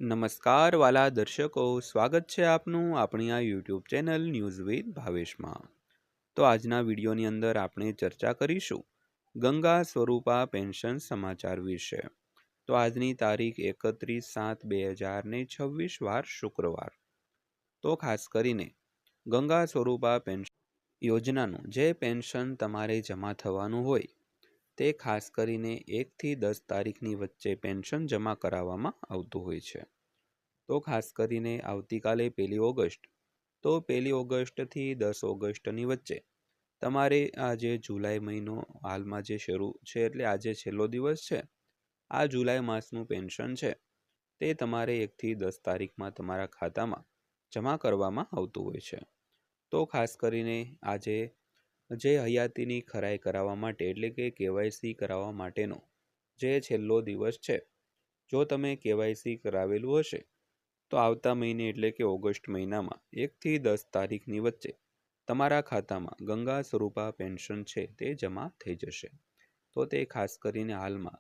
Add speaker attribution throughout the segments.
Speaker 1: નમસ્કાર વાલા દર્શકો, સ્વાગત છે આપનું આપણી આ યુટ્યુબ ચેનલ ન્યૂઝ વિથ ભાવેશમાં. તો આજના વિડીયોની અંદર આપણે ચર્ચા કરીશું ગંગા સ્વરૂપા પેન્શન સમાચાર વિશે. તો આજની તારીખ 31/7/2026 વાર શુક્રવાર. તો ખાસ કરીને ગંગા સ્વરૂપા પેન્શન યોજનાનું જે પેન્શન તમારે જમા થવાનું હોય તે ખાસ કરીને 1 થી 10 તારીખની વચ્ચે પેન્શન જમા કરાવવામાં આવતું હોય છે. તો ખાસ કરીને આવતીકાલે 1 ઓગસ્ટ, તો 1 ઓગસ્ટથી 10 ઓગસ્ટની વચ્ચે તમારે આ જે જુલાઈ મહિનો હાલમાં જે શરૂ છે, એટલે આજે છેલ્લો દિવસ છે, આ જુલાઈ માસનું પેન્શન છે તે તમારે 1 થી 10 તારીખમાં તમારા ખાતામાં જમા કરવામાં આવતું હોય છે. તો ખાસ કરીને આજે જે હયાતીની ખરાઈ કરાવવા માટે એટલે કે કેવાયસી કરાવવા માટેનો જે છેલ્લો દિવસ છે, જો તમે કેવાયસી કરાવેલું હશે તો આવતા મહિને એટલે કે ઓગસ્ટ મહિનામાં 1 થી 10 તારીખની વચ્ચે તમારા ખાતામાં ગંગા સ્વરૂપા પેન્શન છે તે જમા થઈ જશે. તો તે ખાસ કરીને હાલમાં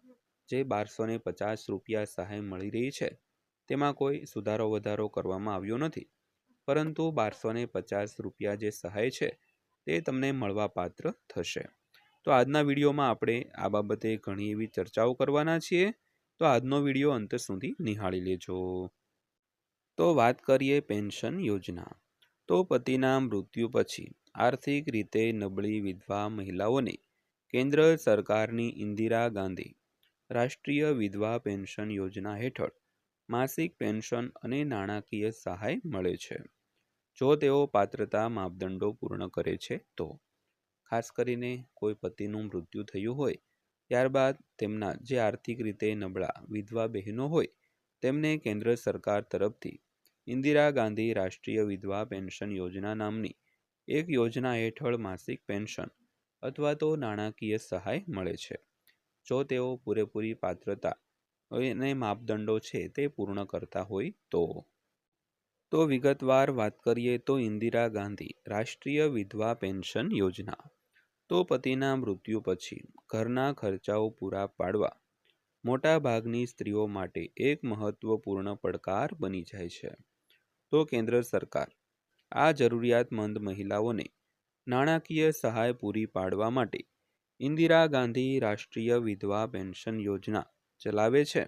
Speaker 1: જે 1250 રૂપિયા સહાય મળી રહી છે તેમાં કોઈ સુધારો વધારો કરવામાં આવ્યો નથી, પરંતુ 1250 રૂપિયા જે સહાય છે તે તમને મળવા પાત્ર થશે. તો આજના વિડીયોમાં આપણે આ બાબતે ઘણી એવી ચર્ચાઓ કરવાના છીએ, તો આજનો વિડીયો અંત સુધી નિહાળી લેજો. તો વાત કરીએ પેન્શન યોજના. તો પતિના મૃત્યુ પછી આર્થિક રીતે નબળી વિધવા મહિલાઓને કેન્દ્ર સરકારની ઇન્દિરા ગાંધી રાષ્ટ્રીય વિધવા પેન્શન યોજના હેઠળ માસિક પેન્શન અને નાણાકીય સહાય મળે છે, જો તેઓ પાત્રતા માપદંડો પૂર્ણ કરે છે તો. ખાસ કરીને કોઈ પતિનું મૃત્યુ થયું હોય ત્યારબાદ તેમના જે આર્થિક રીતે નબળા વિધવા બહેનો હોય તેમને કેન્દ્ર સરકાર તરફથી ઇન્દિરા ગાંધી રાષ્ટ્રીય વિધવા પેન્શન યોજના નામની એક યોજના હેઠળ માસિક પેન્શન અથવા તો નાણાકીય સહાય મળે છે, જો તેઓ પૂરેપૂરી પાત્રતા અને માપદંડો છે તે પૂર્ણ કરતા હોય તો. તો વિગતવાર વાત કરીએ તો ઇન્દિરા ગાંધી રાષ્ટ્રીય વિધવા પેન્શન યોજના તો પતિના મૃત્યુ પછી ઘરના ખર્ચાઓ પૂરા પાડવા મોટા ભાગની સ્ત્રીઓ માટે એક મહત્વપૂર્ણ પડકાર બની જાય છે. તો કેન્દ્ર સરકાર આ જરૂરિયાતમંદ મહિલાઓને નાણાકીય સહાય પૂરી પાડવા માટે ઇન્દિરા ગાંધી રાષ્ટ્રીય વિધવા પેન્શન યોજના ચલાવે છે.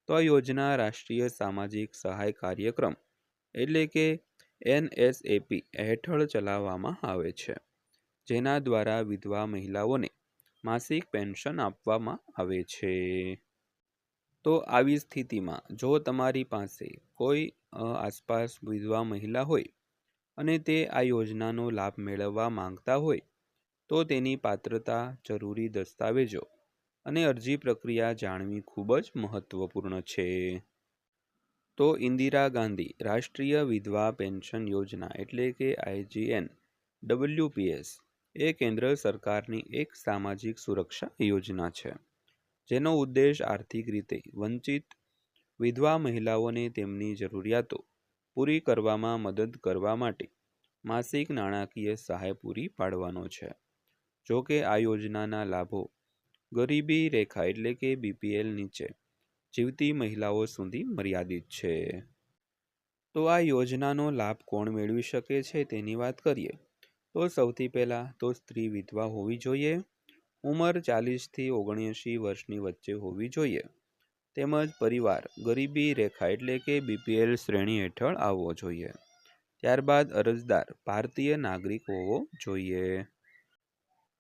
Speaker 1: તો આ યોજના રાષ્ટ્રીય સામાજિક સહાય કાર્યક્રમ એટલે કે NSAP હેઠળ ચલાવવામાં આવે છે, જેના દ્વારા વિધવા મહિલાઓને માસિક પેન્શન આપવામાં આવે છે. તો આવી સ્થિતિમાં જો તમારી પાસે કોઈ આસપાસ વિધવા મહિલા હોય અને તે આ યોજનાનો લાભ મેળવવા માંગતા હોય તો તેની પાત્રતા, જરૂરી દસ્તાવેજો અને અરજી પ્રક્રિયા જાણવી ખૂબ જ મહત્વપૂર્ણ છે. તો ઇન્દિરા ગાંધી રાષ્ટ્રીય વિધવા પેન્શન યોજના એટલે કે IGNWPS એ કેન્દ્ર સરકારની એક સામાજિક સુરક્ષા યોજના છે, જેનો ઉદ્દેશ આર્થિક રીતે વંચિત વિધવા મહિલાઓને તેમની જરૂરિયાતો પૂરી કરવામાં મદદ કરવા માટે માસિક નાણાકીય સહાય પૂરી પાડવાનો છે. જો કે આ યોજનાના લાભો ગરીબી રેખા એટલે કે BPL નીચે જીવતી મહિલાઓ સુધી મર્યાદિત છે. તો આ યોજનાનો લાભ કોણ મેળવી શકે છે તેની વાત કરીએ તો સૌથી પહેલાં તો સ્ત્રી વિધવા હોવી જોઈએ, ઉંમર 40 થી 79 વર્ષની વચ્ચે હોવી જોઈએ, તેમજ પરિવાર ગરીબી રેખા એટલે કે BPL શ્રેણી હેઠળ આવવો જોઈએ. ત્યારબાદ અરજદાર ભારતીય નાગરિક હોવો જોઈએ.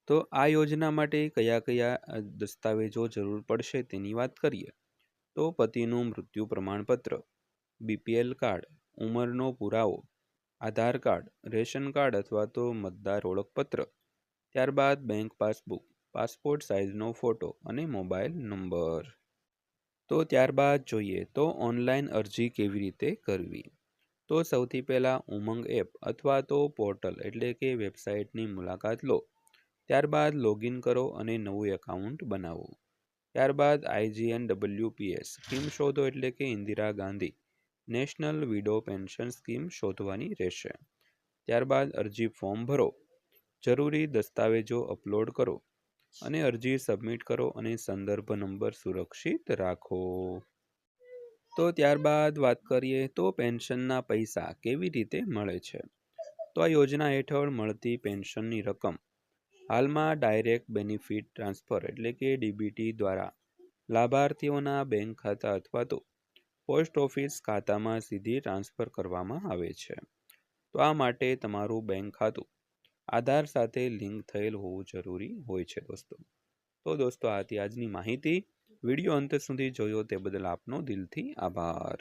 Speaker 1: તો આ યોજના માટે કયા કયા દસ્તાવેજો જરૂર પડશે તેની વાત કરીએ તો પતિનું મૃત્યુ પ્રમાણપત્ર, BPL કાર્ડ, ઉંમરનો પુરાવો, આધાર કાર્ડ, રેશન કાર્ડ અથવા તો મતદાર ઓળખપત્ર, ત્યારબાદ બેંક પાસબુક, પાસપોર્ટ સાઇઝનો ફોટો અને મોબાઈલ નંબર. તો ત્યારબાદ જોઈએ તો ઓનલાઈન અરજી કેવી રીતે કરવી. તો સૌથી પહેલાં ઉમંગ એપ અથવા તો પોર્ટલ એટલે કે વેબસાઇટની મુલાકાત લો. ત્યારબાદ લોગિન કરો અને નવું એકાઉન્ટ બનાવો. ત્યારબાદ IGNWPS સ્કીમ શોધો એટલે કે Indira Gandhi national widow pension scheme શોધવાની રહેશે. ત્યારબાદ અરજી ફોર્મ ભરો, જરૂરી દસ્તાવેજો અપલોડ કરો અને અરજી સબમિટ કરો અને સંદર્ભ નંબર સુરક્ષિત રાખો. તો ત્યારબાદ વાત કરીએ તો પેન્શનના પૈસા કેવી રીતે મળે છે. તો આ યોજના હેઠળ મળતી પેન્શનની રકમ હાલમાં ડાયરેક્ટ બેનિફિટ ટ્રાન્સફર એટલે કે ડીબીટી દ્વારા લાભાર્થીઓના બેંક ખાતા અથવા તો પોસ્ટ ઓફિસ ખાતામાં સીધી ટ્રાન્સફર કરવામાં આવે છે. તો આ માટે તમારું બેંક ખાતું આધાર સાથે લિંક થયેલ હોવું જરૂરી હોય છે દોસ્તો. તો દોસ્તો આ હતી આજની માહિતી. વિડીયો અંત સુધી જોયો તે બદલ આપનો દિલથી આભાર.